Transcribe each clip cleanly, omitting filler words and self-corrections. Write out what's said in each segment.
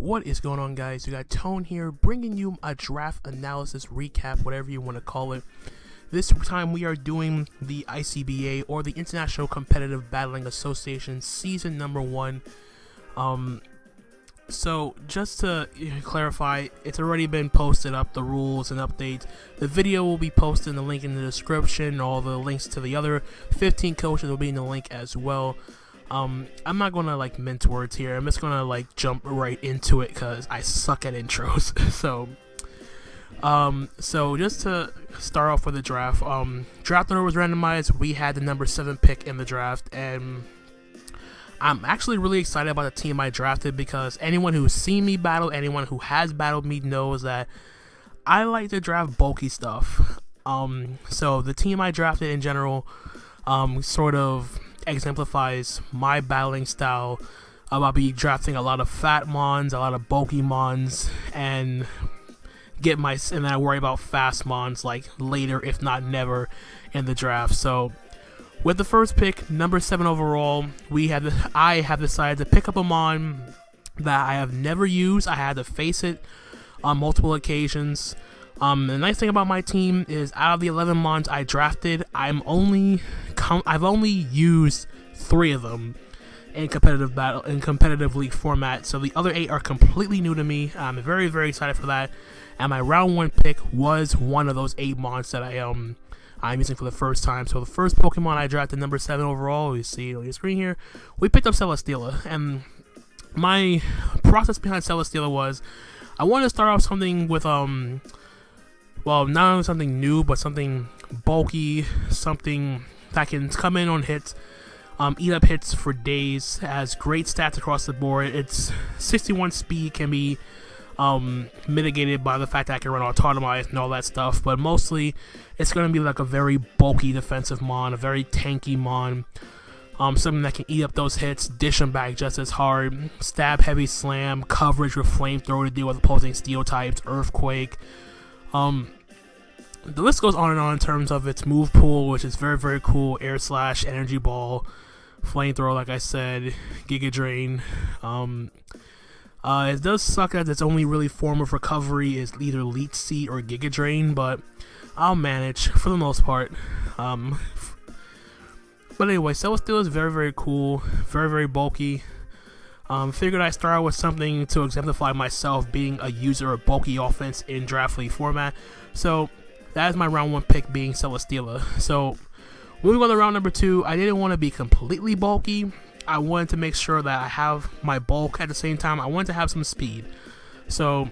What is going on, guys? You got Tone here, bringing you a draft analysis recap, whatever you want to call it. This time we are doing the ICBA, or the International Competitive Battling Association, season number 1. So just to clarify, it's already been posted up, the rules and updates. The video will be posted, the link in the description. All the links to the other 15 coaches will be in the link as well. I'm not gonna mince words here. I'm just gonna jump right into it because I suck at intros. So just to start off with the draft, draft order was randomized. We had the number 7 pick in the draft, and I'm actually really excited about the team I drafted because anyone who's seen me battle, anyone who has battled me knows that I like to draft bulky stuff. So the team I drafted in general, sort of exemplifies my battling style. I'll be drafting a lot of fat mons, a lot of bulky mons, and then I worry about fast mons later, if not never, in the draft. So with the first pick, number 7 overall, I have decided to pick up a mon that I have never used. I had to face it on multiple occasions. The nice thing about my team is, out of the 11 mons I drafted, I've only used 3 of them in competitive league format. So the other 8 are completely new to me. I'm very, very excited for that. And my round 1 pick was one of those 8 mons that I'm using for the first time. So the first Pokemon I drafted, number 7 overall, you see it on your screen here, we picked up Celesteela. And my process behind Celesteela was, I wanted to start off something with well, not only something new, but something bulky, something that can come in on hits, eat up hits for days, has great stats across the board. Its 61 speed can be mitigated by the fact that I can run Autotomize and all that stuff, but mostly it's going to be a very bulky defensive mon, a very tanky mon, something that can eat up those hits, dish them back just as hard, stab, heavy slam, coverage with flamethrower to deal with opposing steel types, earthquake. The list goes on and on in terms of its move pool, which is very, very cool. Air Slash, Energy Ball, Flamethrower, like I said, Giga Drain. It does suck that its only really form of recovery is either Leech Seed or Giga Drain, but I'll manage for the most part. But anyway, Celesteela is very, very cool, very, very bulky. Figured I'd start out with something to exemplify myself being a user of bulky offense in draft league format. So that is my round 1 pick, being Celesteela. So moving on to round number 2, I didn't want to be completely bulky. I wanted to make sure that I have my bulk at the same time. I wanted to have some speed. So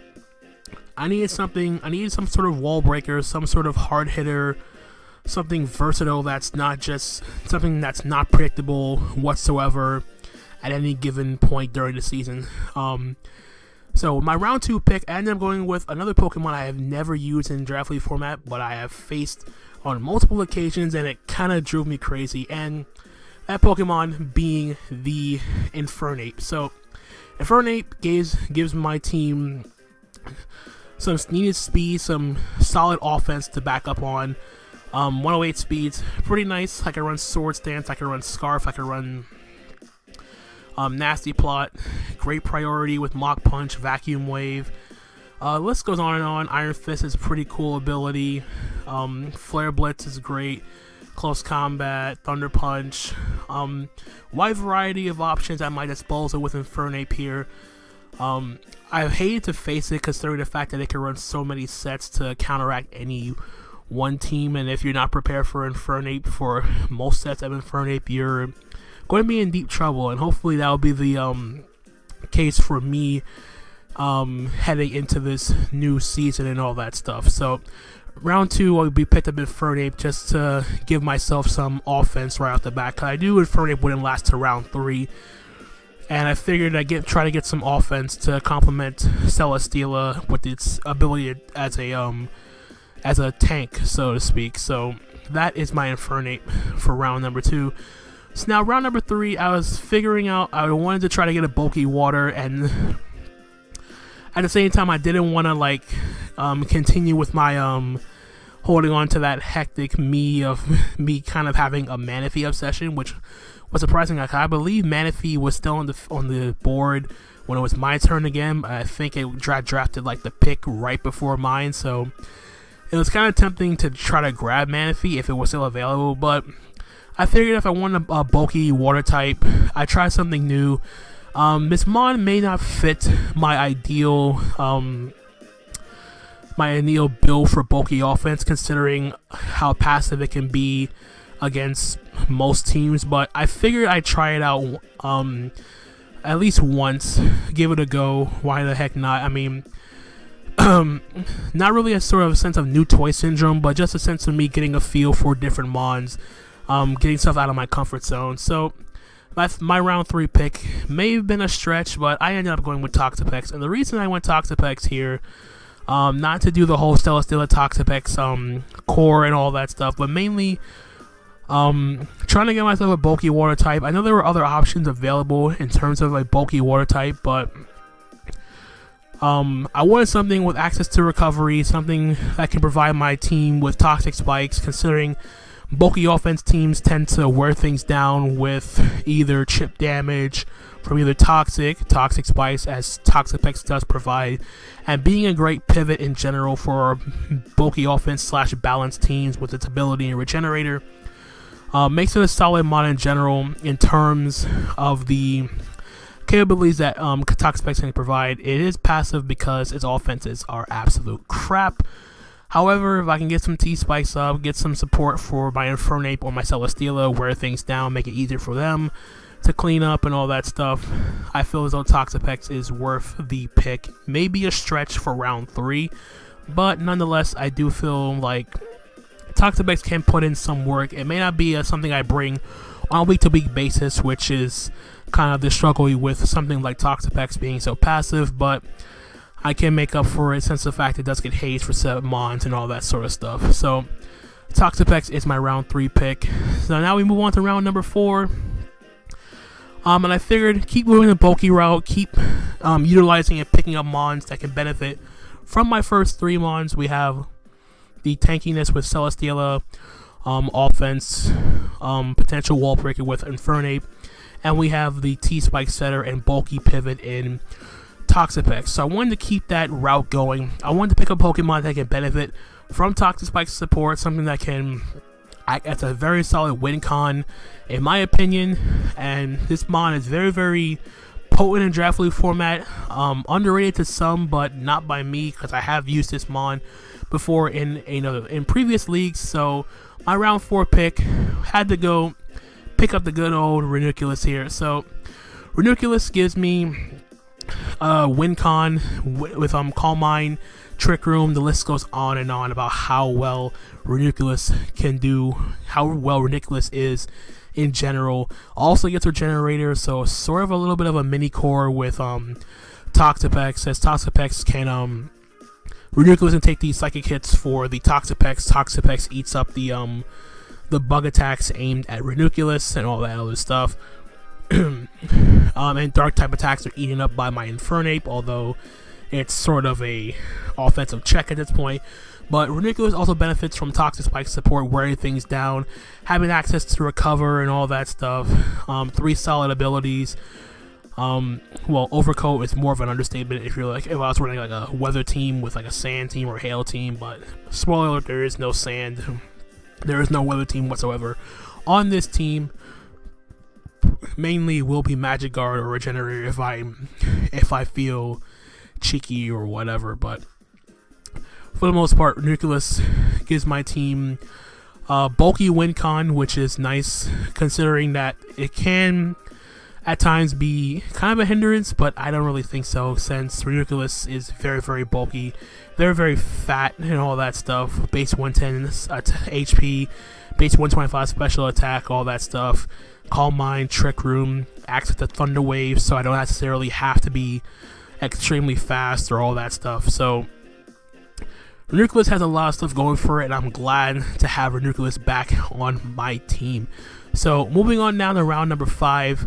I needed some sort of wall breaker, some sort of hard hitter, something versatile that's not just something that's not predictable whatsoever at any given point during the season. So my round 2 pick, I ended up going with another Pokemon I have never used in draft league format, but I have faced on multiple occasions, and it kind of drove me crazy. And that Pokemon being the Infernape. So Infernape gives my team some needed speed, some solid offense to back up on. 108 speeds, pretty nice. I can run Sword Stance, I can run Scarf, I can run Nasty Plot, great priority with Mach Punch, Vacuum Wave. List goes on and on. Iron Fist is a pretty cool ability. Flare Blitz is great. Close Combat, Thunder Punch. Wide variety of options at my disposal with Infernape here. I hated to face it, considering the fact that it can run so many sets to counteract any one team, and if you're not prepared for Infernape for most sets of Infernape, you're going to be in deep trouble, and hopefully that will be the case for me heading into this new season and all that stuff. So round 2, I'll be picked up Infernape just to give myself some offense right off the bat, because I knew Infernape wouldn't last to round 3, and I figured I'd try to get some offense to complement Celesteela with its ability as a tank, so to speak. So that is my Infernape for round number 2. So now round number 3, I was figuring out, I wanted to try to get a bulky water, and at the same time I didn't want to continue with my holding on to that hectic me kind of having a Manaphy obsession, which was surprising. I believe Manaphy was still on the board when it was my turn again. I think it drafted like the pick right before mine, so it was kind of tempting to try to grab Manaphy if it was still available, but I figured if I wanted a bulky water type, I'd try something new. This mon may not fit my ideal build for bulky offense, considering how passive it can be against most teams, but I figured I'd try it out at least once, give it a go. Why the heck not? I mean, not really a sort of sense of new toy syndrome, but just a sense of me getting a feel for different mons, getting stuff out of my comfort zone. So my round 3 pick may have been a stretch, but I ended up going with Toxapex, and the reason I went Toxapex here, not to do the whole Celesteela Toxapex core and all that stuff, but mainly trying to get myself a bulky water type. I know there were other options available in terms of a bulky water type, but I wanted something with access to recovery, something that can provide my team with toxic spikes, considering bulky offense teams tend to wear things down with either chip damage from either toxic spikes, as Toxapex does provide, and being a great pivot in general for bulky offense / balanced teams with its ability and regenerator. Makes it a solid mod in general in terms of the capabilities that Toxapex can provide. It is passive because its offenses are absolute crap. However, if I can get some T-Spikes up, get some support for my Infernape or my Celesteela, wear things down, make it easier for them to clean up and all that stuff, I feel as though Toxapex is worth the pick. Maybe a stretch for round 3, but nonetheless, I do feel like Toxapex can put in some work. It may not be something I bring on a week-to-week basis, which is kind of the struggle with something like Toxapex being so passive, but I can make up for it since the fact it does get hazed for 7 mons and all that sort of stuff. So Toxapex is my round 3 pick. So now we move on to round number 4. And I figured keep moving the bulky route, keep utilizing and picking up mons that can benefit from my first 3 mons. We have the tankiness with Celesteela, offense, potential wall breaker with Infernape, and we have the T-Spike setter and bulky pivot in Toxapex. So I wanted to keep that route going. I wanted to pick up Pokemon that can benefit from Toxapex support, something that can act as a very solid win con, in my opinion. And this mon is very, very potent in draft league format. Underrated to some, but not by me, because I have used this mon before in previous leagues. So my round 4 pick had to go pick up the good old Ranunculus here. So Ranunculus gives me win con with Calm Mind, Trick Room. The list goes on and on about how well Ranunculus can do, how well Ranunculus is in general. Also gets Regenerator, so sort of a little bit of a mini core with Toxapex, as Toxapex can Ranunculus can take these psychic hits for the Toxapex. Toxapex eats up the bug attacks aimed at Ranunculus and all that other stuff. And dark type attacks are eaten up by my Infernape, although it's sort of a offensive check at this point. But Ranunculus also benefits from Toxic Spike support, wearing things down, having access to recover and all that stuff. 3 solid abilities. Well, Overcoat is more of an understatement if I was running like a weather team with like a sand team or hail team, but spoiler alert, there is no sand. There is no weather team whatsoever on this team. Mainly will be Magic Guard or Regenerator if I feel cheeky or whatever, but for the most part, Ranunculus gives my team bulky win con, which is nice considering that it can at times be kind of a hindrance, but I don't really think so, since Ranunculus is very, very bulky, very, very fat and all that stuff. Base 110 HP, base 125 special attack, all that stuff. Calm Mind, Trick Room, access to Thunder Wave, so I don't necessarily have to be extremely fast or all that stuff. So Ranunculus has a lot of stuff going for it, and I'm glad to have Ranunculus back on my team. So moving on now to round number 5.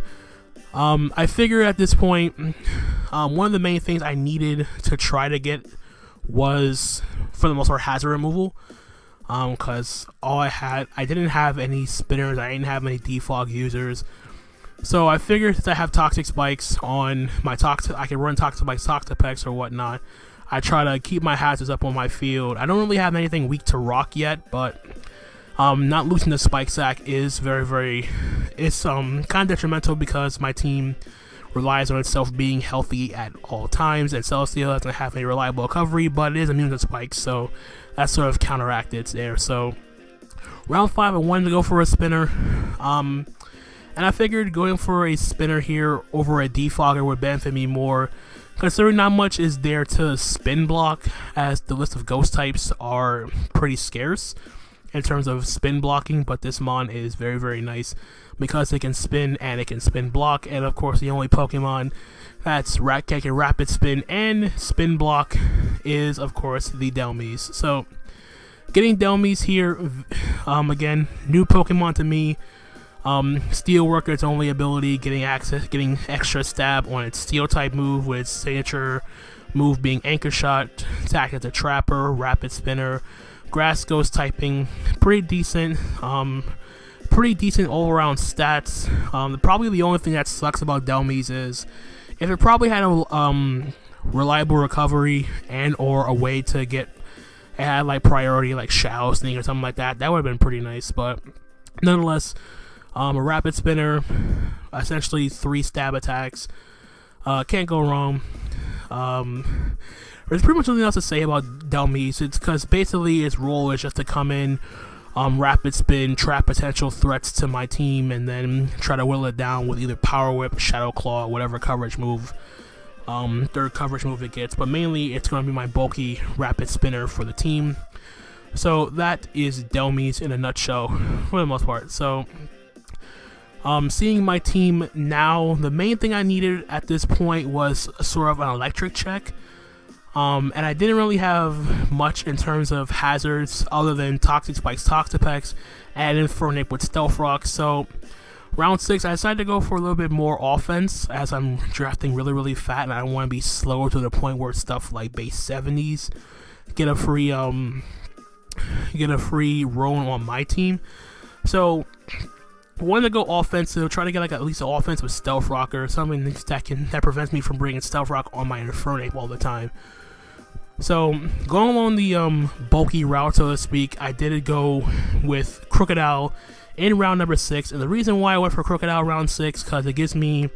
I figure at this point, one of the main things I needed to try to get was, for the most part, hazard removal. Because I didn't have any spinners, I didn't have any defog users. So I figured since I have toxic spikes on my I can run toxic spikes, Toxapex or whatnot. I try to keep my hazards up on my field. I don't really have anything weak to rock yet, but not losing the spike sack is it's kind of detrimental because my team relies on itself being healthy at all times, and Celestial doesn't have any reliable recovery, but it is immune to spikes, so that's sort of counteracted there. So round 5, I wanted to go for a spinner, and I figured going for a spinner here over a defogger would benefit me more, considering not much is there to spin block, as the list of ghost types are pretty scarce in terms of spin blocking, but this mon is very nice because it can spin and it can spin block, and of course the only Pokemon that's can rapid spin and spin block is of course the Delmies. So getting Delmies here, again, new Pokemon to me. Steelworker, its only ability, getting extra stab on its Steel type move, with its signature move being Anchor Shot, attack as a Trapper, Rapid Spinner, Grass Ghost typing, pretty decent all around stats. Probably the only thing that sucks about Delmies is if it probably had a reliable recovery and or a way to get it had like priority like Shadow Sneak or something like that, that would have been pretty nice. But nonetheless, a Rapid Spinner, essentially 3 stab attacks, can't go wrong. There's pretty much nothing else to say about Delmies. It's because basically its role is just to come in, rapid spin, trap potential threats to my team, and then try to whittle it down with either Power Whip, Shadow Claw, whatever coverage move, third coverage move it gets. But mainly it's going to be my bulky rapid spinner for the team. So that is Delmies in a nutshell for the most part. So seeing my team now, the main thing I needed at this point was sort of an electric check. And I didn't really have much in terms of hazards other than Toxic Spikes, Toxapex, and Infernape with Stealth Rock. So round 6, I decided to go for a little bit more offense as I'm drafting really fat, and I don't want to be slow to the point where stuff like base 70s get a free roam on my team. So I wanted to go offensive, try to get like at least an offense with Stealth Rock or something that prevents me from bringing Stealth Rock on my Infernape all the time. So going along the bulky route, so to speak, I did go with Crocodile in round number 6, and the reason why I went for Crocodile round 6 because it gives me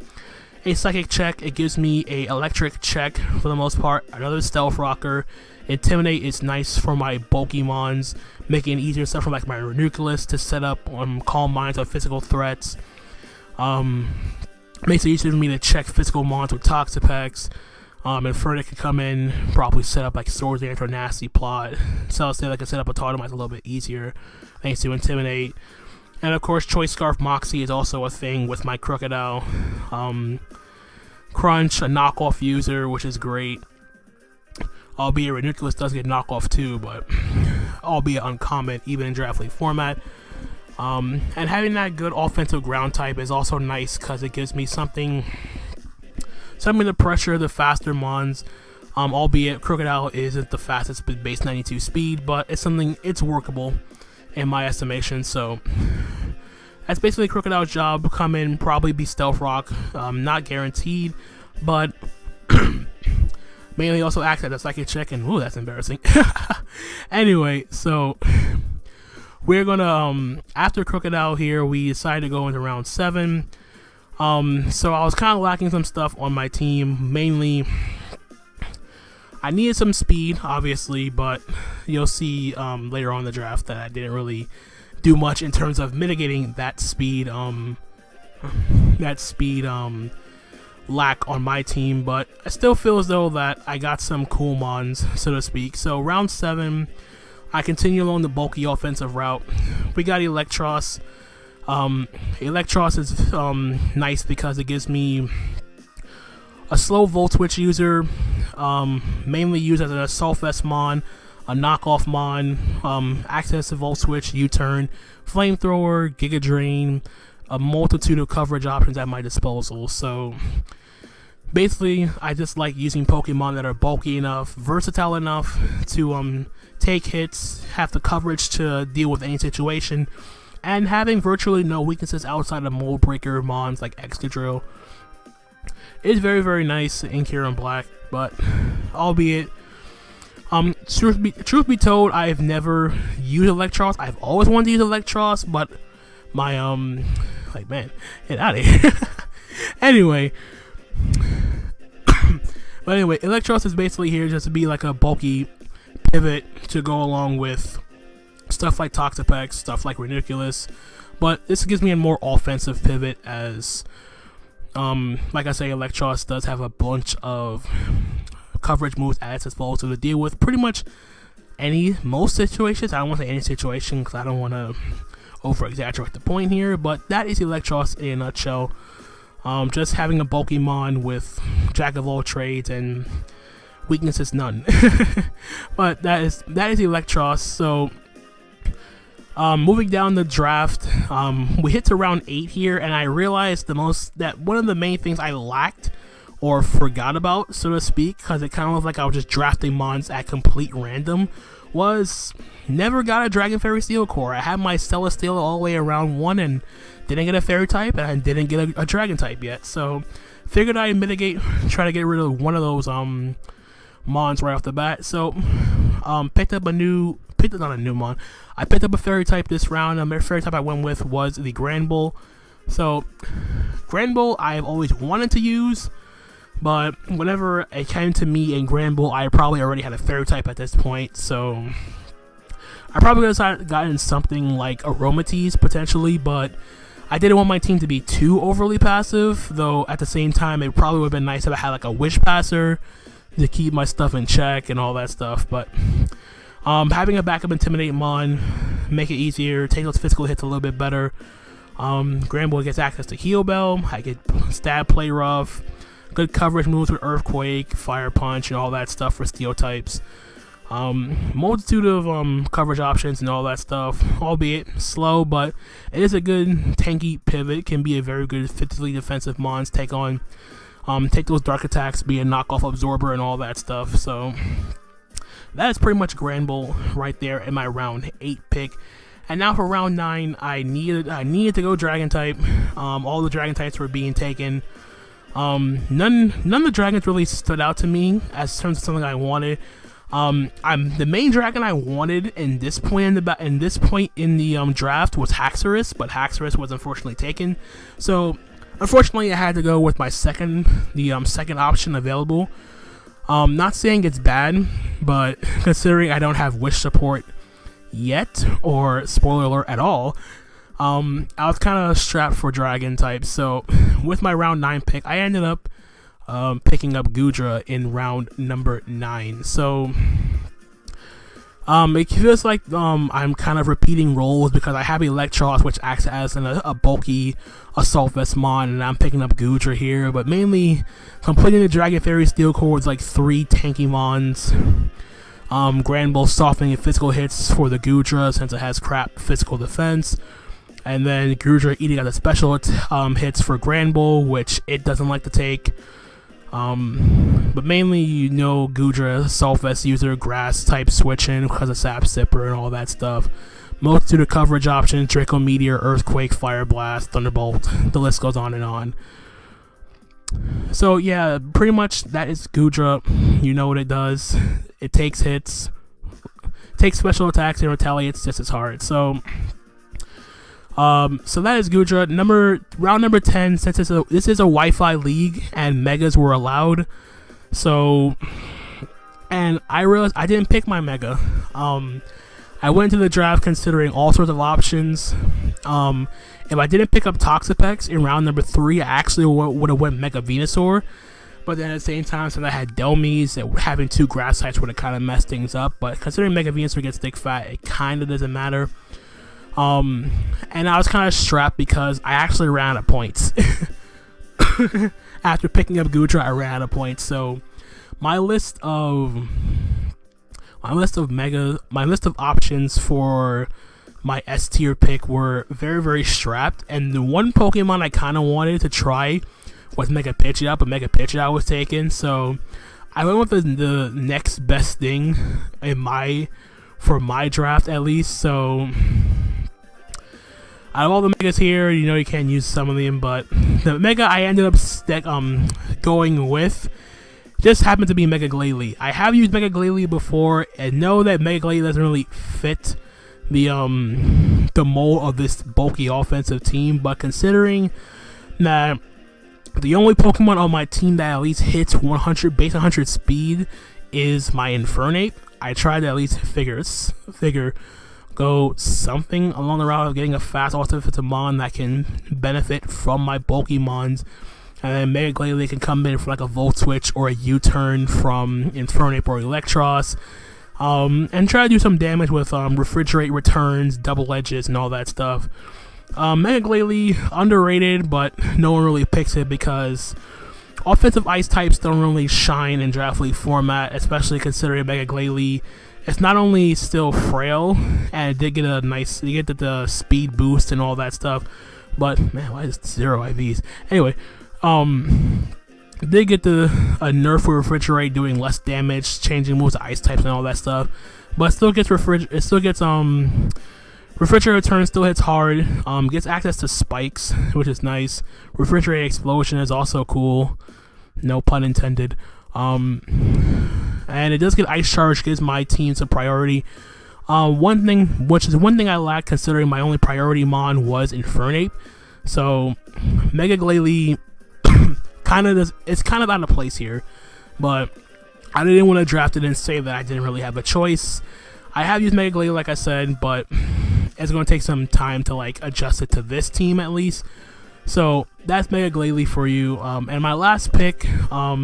a psychic check, it gives me a electric check for the most part, another Stealth Rocker. Intimidate is nice for my bulky mons, making it easier stuff from like my Ranunculus to set up Calm Minds on physical threats. Makes it easier for me to check physical mons with Toxapex. Infernape can come in, probably set up like Swords Dance or Nasty Plot. Celestial I can set up a Tautomite a little bit easier thanks to Intimidate. And of course Choice Scarf Moxie is also a thing with my Crocodile. Crunch, a knockoff user, which is great. Albeit Ranunculus does get knockoff too, but albeit uncommon even in draft league format. And having that good offensive ground type is also nice because it gives me something to pressure the faster mons. Albeit Crocodile isn't the fastest with base 92 speed, but it's workable in my estimation. So that's basically Crocodile's job. Come in, probably be Stealth Rock, not guaranteed, but mainly also acts as a psychic check, and ooh, that's embarrassing. Anyway, so we're gonna after Crocodile here, we decided to go into round 7. So I was kind of lacking some stuff on my team. Mainly, I needed some speed, obviously, but you'll see later on in the draft that I didn't really do much in terms of mitigating that speed. Lack on my team, but I still feel as though that I got some cool mons, so to speak. So round 7, I continue along the bulky offensive route. We got Electros. Electros is nice because it gives me a slow Volt Switch user, mainly used as an Assault Vest mon, a knockoff mon, access to Volt Switch, U-Turn, Flamethrower, Giga Drain, a multitude of coverage options at my disposal. So basically I just like using Pokemon that are bulky enough, versatile enough to take hits, have the coverage to deal with any situation, and having virtually no weaknesses outside of mold breaker mons like Excadrill is very, very nice in Kieran Black. But albeit, truth be told, I've never used Electros. I've always wanted to use Electros, but my like, man, get out of here. Anyway. But anyway, Electros is basically here just to be like a bulky pivot to go along with stuff like Toxapex, stuff like Ranunculus. But this gives me a more offensive pivot as, like I say, Electros does have a bunch of coverage moves at its disposal to deal with pretty much most situations. I don't want to say any situation because I don't want to over-exaggerate the point here, but that is Electros in a nutshell. Just having a bulky mon with jack of all trades and weaknesses none. But that is Electros. So moving down the draft, we hit to round 8 here, and I realized that one of the main things I lacked or forgot about, so to speak, because it kind of was like I was just drafting mons at complete random, was never got a Dragon Fairy Steel Core. I had my Celesteela all the way around 1 and didn't get a Fairy type, and I didn't get a Dragon type yet. So figured I'd try to get rid of one of those mons right off the bat. So picked up a Fairy type this round. The Fairy type I went with was the Granbull. So Granbull I've always wanted to use, but whenever it came to me in Granbull, I probably already had a Fairy type at this point. So I probably would have gotten something like Aromatisse potentially, but I didn't want my team to be too overly passive, though at the same time it probably would have been nice if I had like a Wish Passer to keep my stuff in check and all that stuff. But having a backup Intimidate mon make it easier, take those physical hits a little bit better. Granbull gets access to Heal Bell, I get Stab, Play Rough, good coverage moves with Earthquake, Fire Punch, and all that stuff for Steel types. Multitude of coverage options and all that stuff, albeit slow, but it is a good tanky pivot. It can be a very good physically defensive mons take those dark attacks, be a knockoff absorber and all that stuff. So that is pretty much Granbull right there in my round 8 pick. And now for round 9, I needed to go Dragon type. All the Dragon types were being taken. None of the dragons really stood out to me as terms of something I wanted. The main dragon I wanted in this point in the draft was Haxorus, but Haxorus was unfortunately taken. So unfortunately, I had to go with my second option available. Not saying it's bad, but considering I don't have Wish support yet, or spoiler alert at all, I was kind of strapped for dragon type. So with my round 9 pick, I ended up picking up Goodra in round number 9. So it feels like I'm kind of repeating roles because I have Electros, which acts as a bulky Assault Vest mon, and I'm picking up Goodra here, but mainly completing the Dragon Fairy Steel Core with like 3 tanky mons. Granbull softening physical hits for the Goodra since it has crap physical defense. And then Goodra eating out the special hits for Granbull, which it doesn't like to take. But mainly, Goodra, Assault Vest user, Grass type switching because of Sap Sipper and all that stuff. Multitude of coverage options, Draco Meteor, Earthquake, Fire Blast, Thunderbolt, the list goes on and on. So yeah, pretty much that is Goodra. You know what it does. It takes hits, takes special attacks, and retaliates just as hard. So that is Goodra. Round number 10, since this is a Wi-Fi league and Megas were allowed. So, and I realized I didn't pick my Mega. I went into the draft considering all sorts of options. If I didn't pick up Toxapex in round number 3, I actually would have went Mega Venusaur. But then at the same time, since I had Delmies, having 2 grass types would have kind of messed things up. But considering Mega Venusaur gets thick fat, it kind of doesn't matter. And I was kind of strapped because I actually ran out of points. After picking up Goodra, I ran out of points. So my list of options for my S tier pick were very, very strapped. And the one Pokemon I kind of wanted to try was Mega Pidgeot, but Mega Pidgeot was taken. So I went with the next best thing for my draft at least. So Out of all the megas here, you know you can't use some of them, but the mega I ended up going with just happened to be Mega Glalie. I have used Mega Glalie before and know that Mega Glalie doesn't really fit the mold of this bulky offensive team, but considering that the only Pokemon on my team that at least hits 100 base 100 speed is my Infernape, I tried to at least figure go something along the route of getting a fast offensive mon that can benefit from my bulky mons, and then Mega Glalie can come in for like a Volt Switch or a U-turn from Infernape or Electros, and try to do some damage with Refrigerate returns, double edges, and all that stuff. Mega Glalie, underrated, but no one really picks it because offensive ice types don't really shine in Draft League format, especially considering Mega Glalie. It's not only still frail, and it did get the speed boost and all that stuff, but man, why is it 0 IVs? Anyway, did get a nerf for Refrigerate, doing less damage, changing moves to ice types and all that stuff, but still gets Refrigerate return, still hits hard, gets access to spikes, which is nice. Refrigerate Explosion is also cool, no pun intended. And it does get Ice Charge, gives my team some priority. One thing I lacked, considering my only priority mon was Infernape. So Mega Glalie it's kind of out of place here, but I didn't want to draft it and say that I didn't really have a choice. I have used Mega Glalie, like I said, but it's going to take some time to like adjust it to this team at least. So that's Mega Glalie for you. And my last pick, what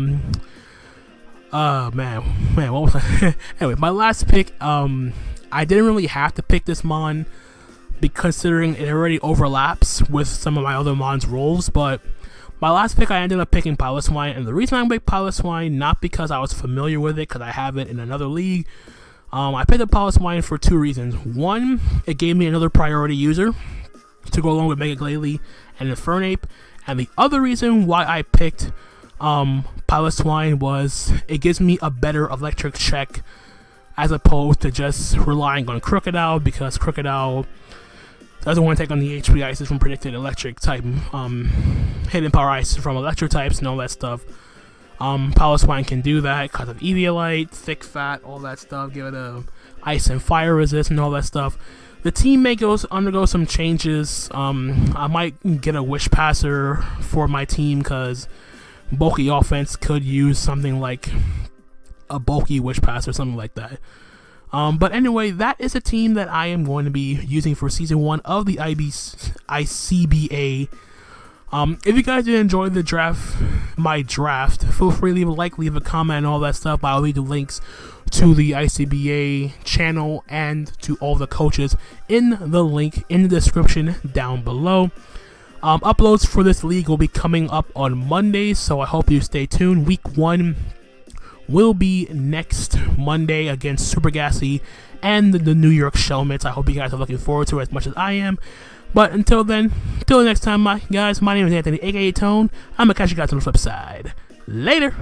was I? Anyway, my last pick, I didn't really have to pick this mon, considering it already overlaps with some of my other mon's roles, but my last pick I ended up picking Piloswine, and the reason I picked Piloswine, not because I was familiar with it, because I have it in another league. I picked up Piloswine for two reasons. One, it gave me another priority user to go along with Mega Glalie and Infernape, and the other reason why I picked Piloswine was it gives me a better electric check as opposed to just relying on Crocodile, because Crocodile doesn't want to take on the HP Ices from predicted electric type, hidden power ice from electric types and all that stuff. Piloswine can do that because of Eviolite, thick fat, all that stuff, give it a ice and fire resist and all that stuff. The team may undergo some changes. I might get a Wish Passer for my team because bulky offense could use something like a bulky Wish Passer or something like that. But anyway, that is a team that I am going to be using for Season 1 of the ICBA. If you guys did enjoy my draft, feel free to leave a like, leave a comment, and all that stuff. I'll leave the links to the ICBA channel and to all the coaches in the link in the description down below. Uploads for this league will be coming up on Mondays, so I hope you stay tuned. Week 1 will be next Monday against Super Gassy and the New York Shellmets. I hope you guys are looking forward to it as much as I am. But until then, until the next time, guys, my name is Anthony, aka Tone. I'm gonna catch you guys on the flip side. Later!